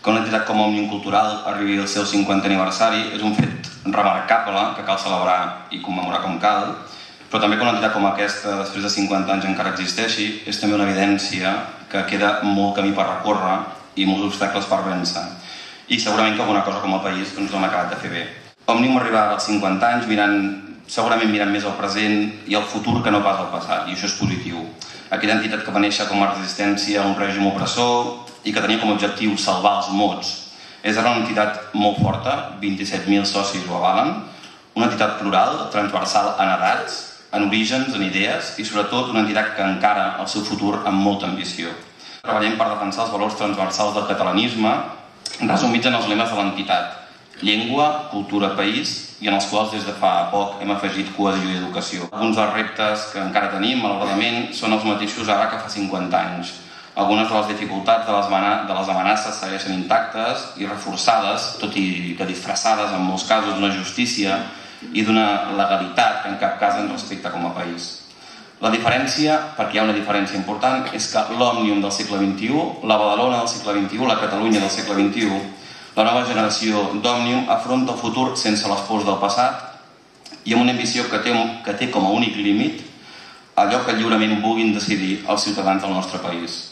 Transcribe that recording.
Que una entitat com Òmnium Cultural arribi al seu 50è aniversari és un fet remarcable que cal celebrar i commemorar com cal, però també que una entitat com aquesta, després de 50 anys, encara existeixi, és també una evidència que queda molt camí per recórrer i molts obstacles per vèncer. I segurament que alguna cosa com a país no hem acabat de fer bé. Òmnium arribarà als 50 anys segurament mirant més al present i al futur que no pas al passat, i això és positiu. Aquella entitat que va néixer com a resistència a un règim opressor i que tenia com a objectiu salvar els mots, és ara una entitat molt forta, 27.000 socis ho avalen, una entitat plural, transversal en edats, en orígens, en idees i sobretot una entitat que encara el seu futur amb molta ambició. Treballem per defensar els valors transversals del catalanisme, resumits en els lemes de l'entitat: llengua, cultura, país, i en els quals des de fa poc hem afegit cohesió i educació. Alguns dels reptes que encara tenim, malauradament, són els mateixos ara que fa 50 anys. Algunes de les dificultats de les amenaces segueixen intactes i reforçades, tot i que disfressades en molts casos d'una justícia i d'una legalitat que en cap cas ens respecta com a país. La diferència, perquè hi ha una diferència important, és que l'Òmnium del segle XXI, la Badalona del segle XXI, la Catalunya del segle XXI, la nova generació d'Òmnium afronta el futur sense les pors del passat i amb una ambició que té com a únic límit allò que lliurement vulguin decidir els ciutadans del nostre país.